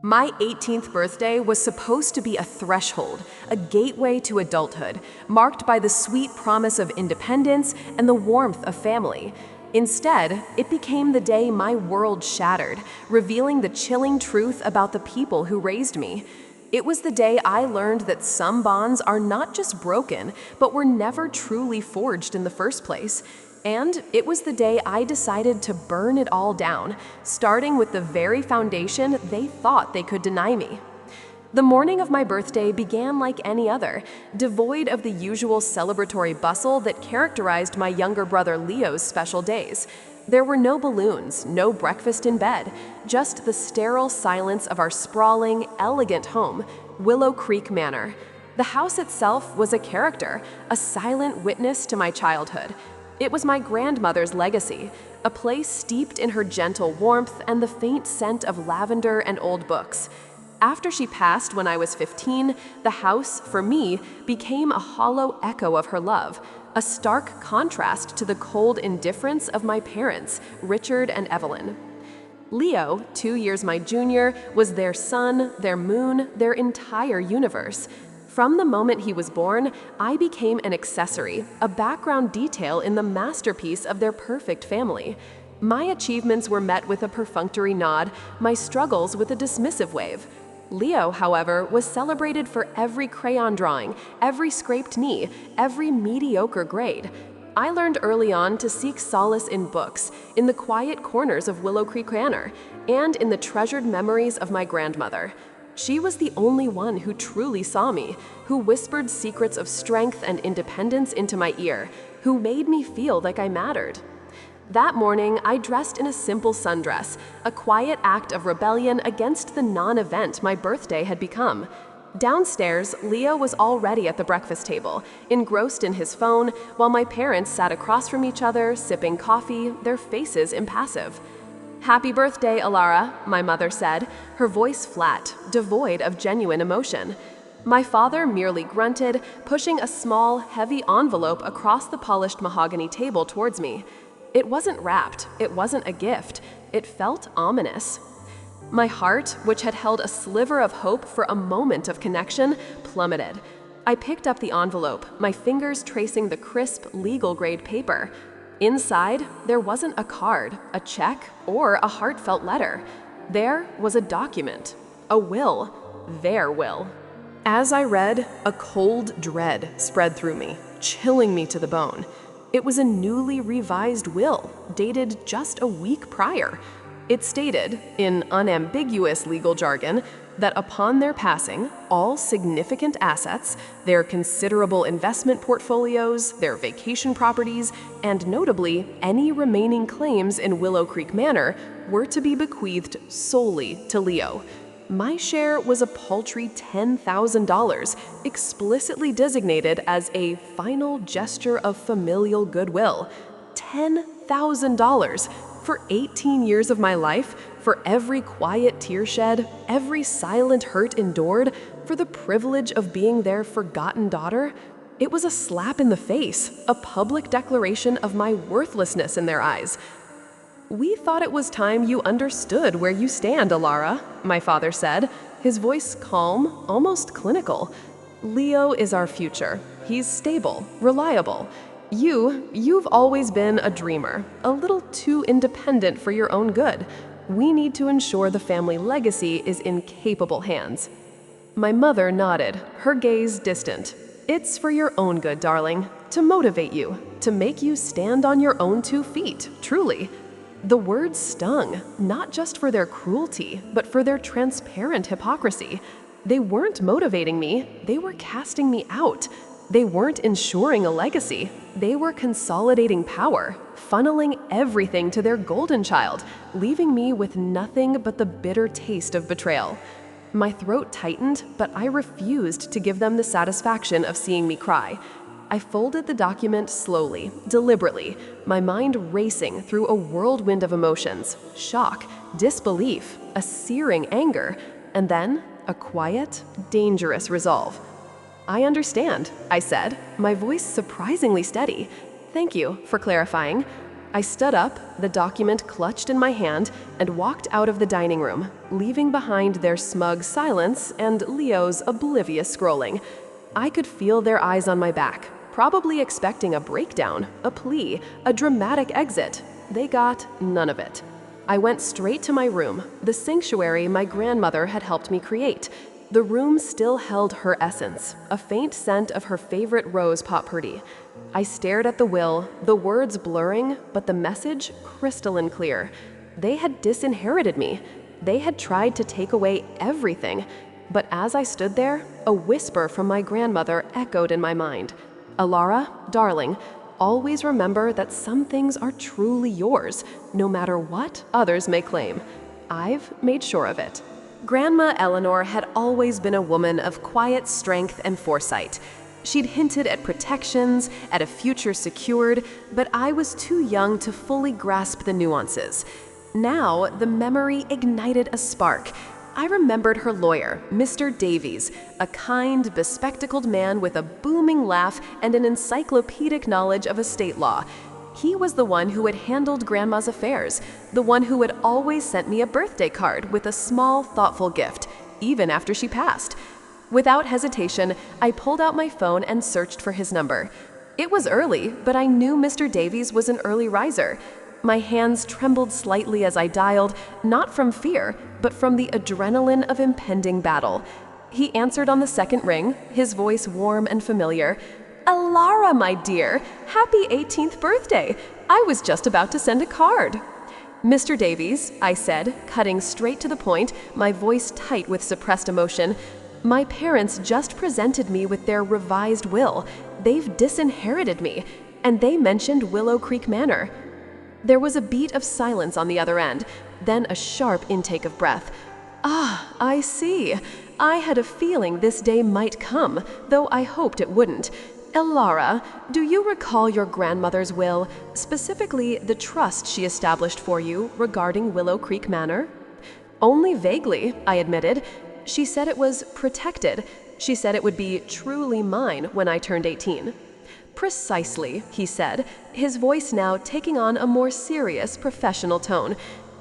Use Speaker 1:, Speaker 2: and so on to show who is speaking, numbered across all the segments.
Speaker 1: My 18th birthday was supposed to be a threshold, a gateway to adulthood, marked by the sweet promise of independence and the warmth of family. Instead, it became the day my world shattered, revealing the chilling truth about the people who raised me. It was the day I learned that some bonds are not just broken, but were never truly forged in the first place. And it was the day I decided to burn it all down, starting with the very foundation they thought they could deny me. The morning of my birthday began like any other, devoid of the usual celebratory bustle that characterized my younger brother Leo's special days. There were no balloons, no breakfast in bed, just the sterile silence of our sprawling, elegant home, Willow Creek Manor. The house itself was a character, a silent witness to my childhood. It was my grandmother's legacy, a place steeped in her gentle warmth and the faint scent of lavender and old books. After she passed when I was 15, the house, for me, became a hollow echo of her love, a stark contrast to the cold indifference of my parents, Richard and Evelyn. Leo, 2 years my junior, was their sun, their moon, their entire universe. From the moment he was born, I became an accessory, a background detail in the masterpiece of their perfect family. My achievements were met with a perfunctory nod, my struggles with a dismissive wave. Leo, however, was celebrated for every crayon drawing, every scraped knee, every mediocre grade. I learned early on to seek solace in books, in the quiet corners of Willow Creek Manor, and in the treasured memories of my grandmother. She was the only one who truly saw me, who whispered secrets of strength and independence into my ear, who made me feel like I mattered. That morning, I dressed in a simple sundress, a quiet act of rebellion against the non-event my birthday had become. Downstairs, Leo was already at the breakfast table, engrossed in his phone, while my parents sat across from each other, sipping coffee, their faces impassive. "Happy birthday, Alara," my mother said, her voice flat, devoid of genuine emotion. My father merely grunted, pushing a small, heavy envelope across the polished mahogany table towards me. It wasn't wrapped, it wasn't a gift, it felt ominous. My heart, which had held a sliver of hope for a moment of connection, plummeted. I picked up the envelope, my fingers tracing the crisp, legal-grade paper. Inside, there wasn't a card, a check, or a heartfelt letter. There was a document, a will, their will. As I read, a cold dread spread through me, chilling me to the bone. It was a newly revised will, dated just a week prior. It stated, in unambiguous legal jargon, that upon their passing, all significant assets, their considerable investment portfolios, their vacation properties, and notably any remaining claims in Willow Creek Manor were to be bequeathed solely to Leo. My share was a paltry $10,000, explicitly designated as a final gesture of familial goodwill. $10,000 for 18 years of my life, for every quiet tear shed, every silent hurt endured, for the privilege of being their forgotten daughter. It was a slap in the face, a public declaration of my worthlessness in their eyes. "We thought it was time you understood where you stand, Alara," my father said, his voice calm, almost clinical. "Leo is our future. He's stable, reliable. You've always been a dreamer, a little too independent for your own good. We need to ensure the family legacy is in capable hands." My mother nodded, her gaze distant. "It's for your own good, darling, to motivate you, to make you stand on your own 2 feet, truly." The words stung, not just for their cruelty, but for their transparent hypocrisy. They weren't motivating me, they were casting me out. They weren't ensuring a legacy, they were consolidating power, funneling everything to their golden child, leaving me with nothing but the bitter taste of betrayal. My throat tightened, but I refused to give them the satisfaction of seeing me cry. I folded the document slowly, deliberately, my mind racing through a whirlwind of emotions, shock, disbelief, a searing anger, and then a quiet, dangerous resolve. "I understand," I said, my voice surprisingly steady. "Thank you for clarifying. I stood up, the document clutched in my hand, and walked out of the dining room, leaving behind their smug silence and Leo's oblivious scrolling. I could feel their eyes on my back, probably expecting a breakdown, a plea, a dramatic exit. They got none of it. I went straight to my room, the sanctuary my grandmother had helped me create. The room still held her essence, a faint scent of her favorite rose potpourri. I stared at the will, the words blurring, but the message crystalline clear. They had disinherited me. They had tried to take away everything. But as I stood there, a whisper from my grandmother echoed in my mind. Alara, darling, always remember that some things are truly yours, no matter what others may claim. I've made sure of it. Grandma Eleanor had always been a woman of quiet strength and foresight. She'd hinted at protections, at a future secured, but I was too young to fully grasp the nuances. Now, the memory ignited a spark. I remembered her lawyer, Mr. Davies, a kind, bespectacled man with a booming laugh and an encyclopedic knowledge of estate law. He was the one who had handled Grandma's affairs, the one who had always sent me a birthday card with a small, thoughtful gift, even after she passed. Without hesitation, I pulled out my phone and searched for his number. It was early, but I knew Mr. Davies was an early riser. My hands trembled slightly as I dialed, not from fear, but from the adrenaline of impending battle. He answered on the second ring, his voice warm and familiar. Alara, my dear, happy 18th birthday. I was just about to send a card. Mr. Davies, I said, cutting straight to the point, my voice tight with suppressed emotion. My parents just presented me with their revised will. They've disinherited me, and they mentioned Willow Creek Manor. There was a beat of silence on the other end, then a sharp intake of breath. Ah, I see. I had a feeling this day might come, though I hoped it wouldn't. Alara, do you recall your grandmother's will, specifically the trust she established for you regarding Willow Creek Manor? Only vaguely, I admitted. She said it was protected. She said it would be truly mine when I turned 18. Precisely, he said, his voice now taking on a more serious, professional tone.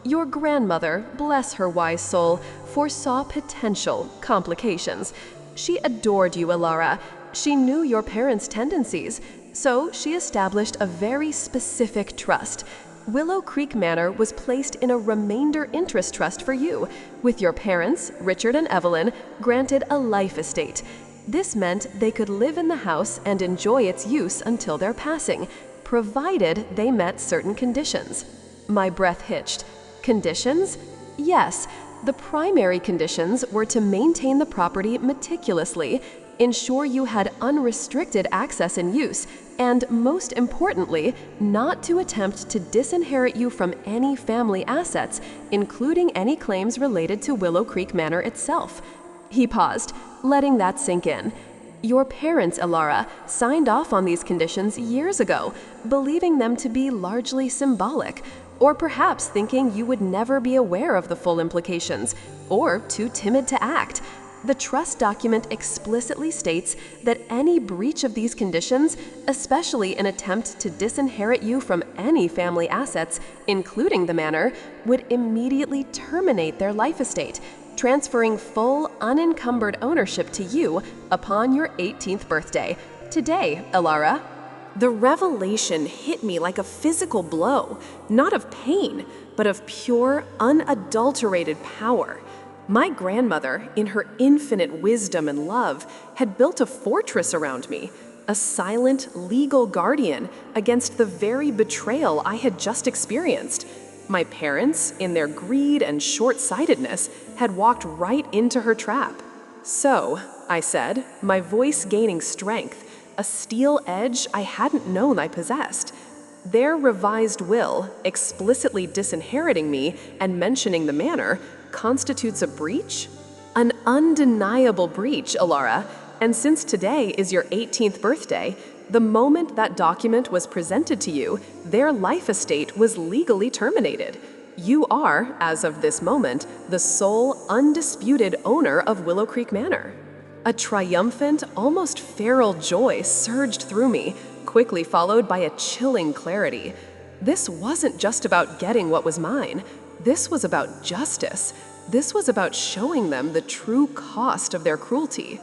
Speaker 1: Your grandmother, bless her wise soul, foresaw potential complications. She adored you, Alara. She knew your parents' tendencies, so she established a very specific trust. Willow Creek Manor was placed in a remainder interest trust for you, with your parents, Richard and Evelyn, granted a life estate. This meant they could live in the house and enjoy its use until their passing, provided they met certain conditions. My breath hitched. Conditions? Yes. The primary conditions were to maintain the property meticulously, ensure you had unrestricted access and use, and most importantly, not to attempt to disinherit you from any family assets, including any claims related to Willow Creek Manor itself. He paused, letting that sink in. Your parents, Alara, signed off on these conditions years ago, believing them to be largely symbolic, or perhaps thinking you would never be aware of the full implications, or too timid to act. The trust document explicitly states that any breach of these conditions, especially an attempt to disinherit you from any family assets, including the manor, would immediately terminate their life estate, transferring full, unencumbered ownership to you upon your 18th birthday. Today, Alara. The revelation hit me like a physical blow, not of pain, but of pure, unadulterated power. My grandmother, in her infinite wisdom and love, had built a fortress around me, a silent, legal guardian against the very betrayal I had just experienced. My parents, in their greed and short-sightedness, had walked right into her trap. So, I said, my voice gaining strength, a steel edge I hadn't known I possessed. Their revised will, explicitly disinheriting me and mentioning the manor, constitutes a breach? An undeniable breach, Alara, and since today is your 18th birthday, the moment that document was presented to you, their life estate was legally terminated. You are, as of this moment, the sole, undisputed owner of Willow Creek Manor. A triumphant, almost feral joy surged through me, quickly followed by a chilling clarity. This wasn't just about getting what was mine. This was about justice. This was about showing them the true cost of their cruelty.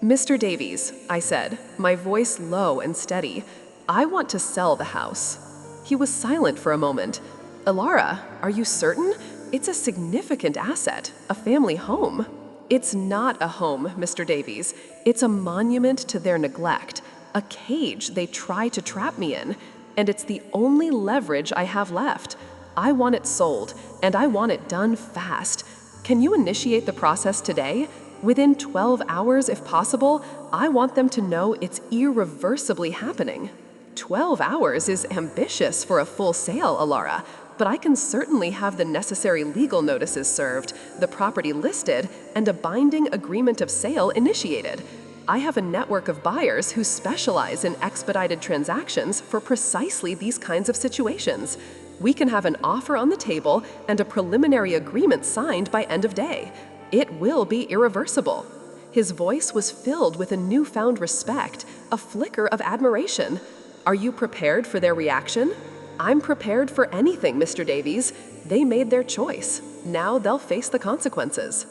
Speaker 1: "Mr. Davies," I said, my voice low and steady, "I want to sell the house." He was silent for a moment. "Alara, are you certain? It's a significant asset, a family home." "It's not a home, Mr. Davies. It's a monument to their neglect, a cage they try to trap me in, and it's the only leverage I have left. I want it sold, and I want it done fast. Can you initiate the process today? Within 12 hours, if possible. I want them to know it's irreversibly happening." 12 hours is ambitious for a full sale, Alara, but I can certainly have the necessary legal notices served, the property listed, and a binding agreement of sale initiated. I have a network of buyers who specialize in expedited transactions for precisely these kinds of situations. We can have an offer on the table and a preliminary agreement signed by end of day. It will be irreversible." His voice was filled with a newfound respect, a flicker of admiration. "Are you prepared for their reaction?" "I'm prepared for anything, Mr. Davies. They made their choice. Now they'll face the consequences."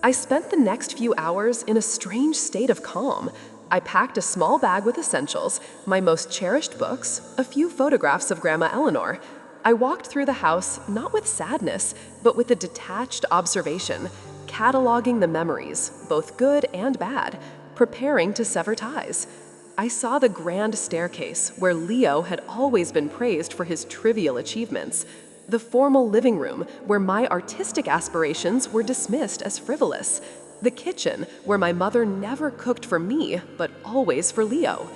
Speaker 1: I spent the next few hours in a strange state of calm. I packed a small bag with essentials, my most cherished books, a few photographs of Grandma Eleanor. I walked through the house not with sadness, but with a detached observation, cataloging the memories, both good and bad, preparing to sever ties. I saw the grand staircase where Leo had always been praised for his trivial achievements, the formal living room where my artistic aspirations were dismissed as frivolous, the kitchen where my mother never cooked for me but always for Leo.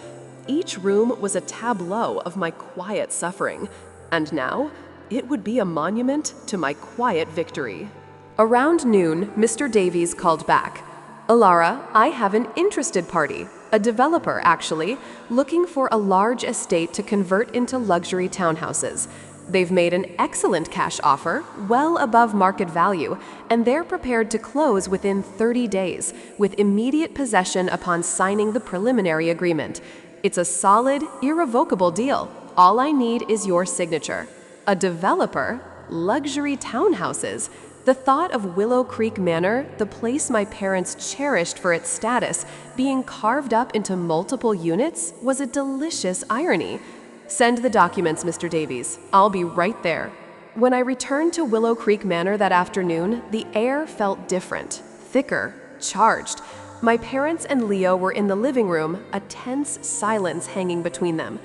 Speaker 1: Each room was a tableau of my quiet suffering, and now it would be a monument to my quiet victory. Around noon, Mr. Davies called back. "Alara, I have an interested party, a developer actually, looking for a large estate to convert into luxury townhouses. They've made an excellent cash offer, well above market value, and they're prepared to close within 30 days, with immediate possession upon signing the preliminary agreement. It's a solid, irrevocable deal. All I need is your signature." A developer? Luxury townhouses? The thought of Willow Creek Manor, the place my parents cherished for its status, being carved up into multiple units was a delicious irony. "Send the documents, Mr. Davies. I'll be right there." When I returned to Willow Creek Manor that afternoon, the air felt different, thicker, charged. My parents and Leo were in the living room, a tense silence hanging between them.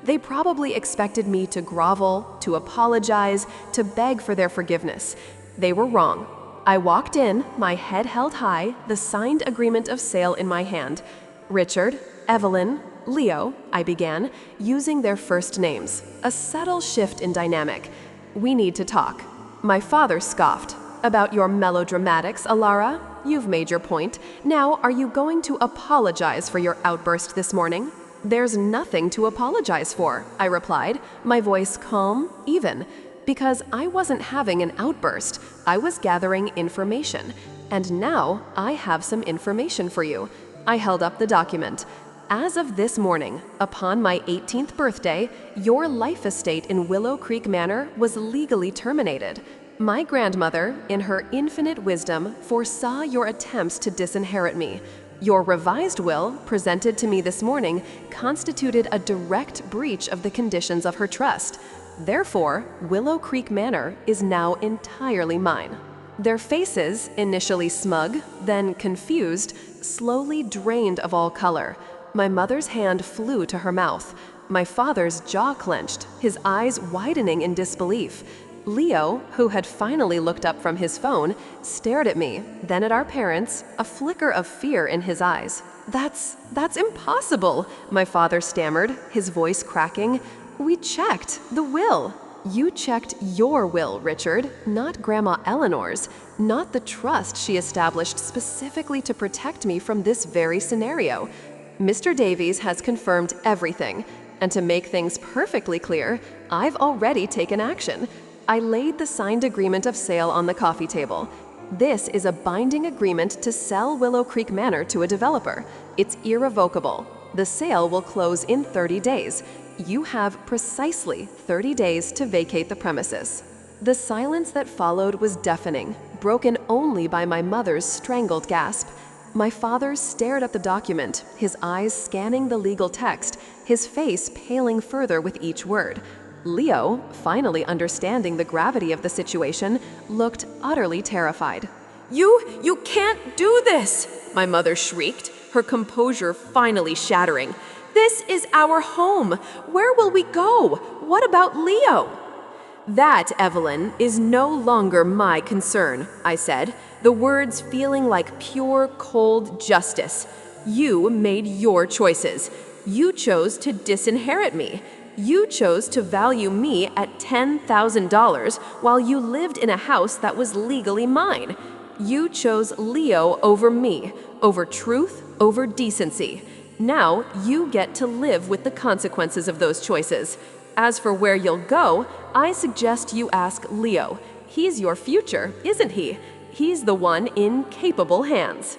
Speaker 1: They probably expected me to grovel, to apologize, to beg for their forgiveness. They were wrong. I walked in, my head held high, the signed agreement of sale in my hand. "Richard, Evelyn, Leo," I began, using their first names, a subtle shift in dynamic. "We need to talk." My father scoffed. "About your melodramatics, Alara? You've made your point. Now, are you going to apologize for your outburst this morning?" "There's nothing to apologize for," I replied, my voice calm, even. Because I wasn't having an outburst, I was gathering information. And now I have some information for you. I held up the document. "As of this morning, upon my 18th birthday, your life estate in Willow Creek Manor was legally terminated. My grandmother, in her infinite wisdom, foresaw your attempts to disinherit me. Your revised will, presented to me this morning, constituted a direct breach of the conditions of her trust. Therefore, Willow Creek Manor is now entirely mine." Their faces, initially smug, then confused, slowly drained of all color. My mother's hand flew to her mouth. My father's jaw clenched, his eyes widening in disbelief. Leo, who had finally looked up from his phone, stared at me, then at our parents, a flicker of fear in his eyes. That's impossible," my father stammered, his voice cracking. "We checked the will." "You checked your will, Richard, not Grandma Eleanor's, not the trust she established specifically to protect me from this very scenario. Mr. Davies has confirmed everything, and to make things perfectly clear, I've already taken action. I laid the signed agreement of sale on the coffee table. This is a binding agreement to sell Willow Creek Manor to a developer. It's irrevocable. The sale will close in 30 days. You have precisely 30 days to vacate the premises." The silence that followed was deafening, broken only by my mother's strangled gasp. My father stared at the document, his eyes scanning the legal text, his face paling further with each word. Leo, finally understanding the gravity of the situation, looked utterly terrified. You can't do this!" my mother shrieked, her composure finally shattering. "This is our home. Where will we go? What about Leo?" "That, Evelyn, is no longer my concern," I said, the words feeling like pure, cold justice. "You made your choices. You chose to disinherit me. You chose to value me at $10,000 while you lived in a house that was legally mine. You chose Leo over me, over truth, over decency. Now you get to live with the consequences of those choices. As for where you'll go, I suggest you ask Leo. He's your future, isn't he? He's the one in capable hands."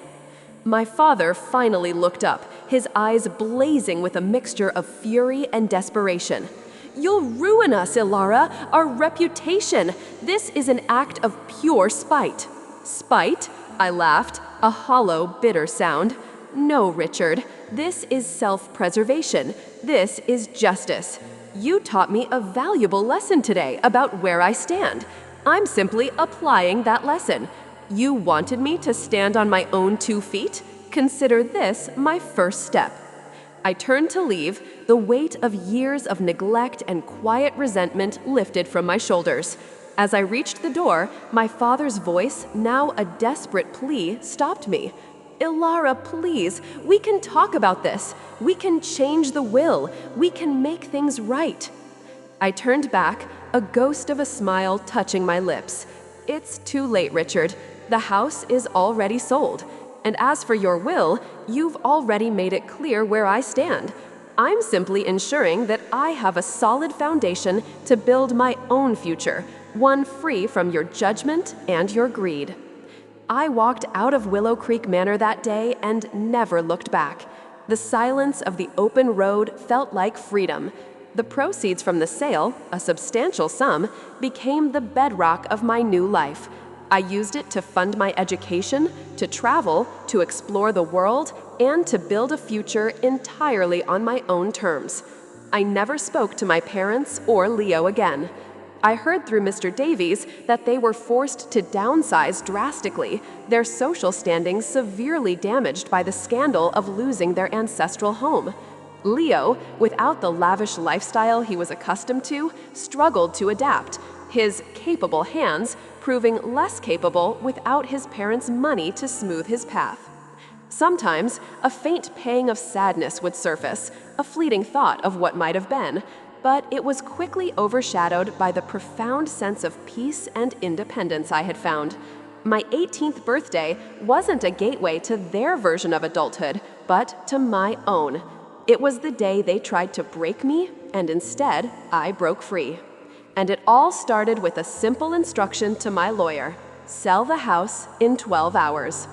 Speaker 1: My father finally looked up, his eyes blazing with a mixture of fury and desperation. "You'll ruin us, Ilara, our reputation. This is an act of pure spite." "Spite?" I laughed, a hollow, bitter sound. "No, Richard, this is self-preservation. This is justice. You taught me a valuable lesson today about where I stand. I'm simply applying that lesson. You wanted me to stand on my own 2 feet? Consider this my first step." I turned to leave, the weight of years of neglect and quiet resentment lifted from my shoulders. As I reached the door, my father's voice, now a desperate plea, stopped me. "Ilara, please, we can talk about this. We can change the will. We can make things right." I turned back, a ghost of a smile touching my lips. "It's too late, Richard. The house is already sold. And as for your will, you've already made it clear where I stand. I'm simply ensuring that I have a solid foundation to build my own future, one free from your judgment and your greed." I walked out of Willow Creek Manor that day and never looked back. The silence of the open road felt like freedom. The proceeds from the sale, a substantial sum, became the bedrock of my new life. I used it to fund my education, to travel, to explore the world, and to build a future entirely on my own terms. I never spoke to my parents or Leo again. I heard through Mr. Davies that they were forced to downsize drastically, their social standing severely damaged by the scandal of losing their ancestral home. Leo, without the lavish lifestyle he was accustomed to, struggled to adapt, his capable hands proving less capable without his parents' money to smooth his path. Sometimes, a faint pang of sadness would surface, a fleeting thought of what might have been, but it was quickly overshadowed by the profound sense of peace and independence I had found. My 18th birthday wasn't a gateway to their version of adulthood, but to my own. It was the day they tried to break me, and instead, I broke free. And it all started with a simple instruction to my lawyer: sell the house in 12 hours.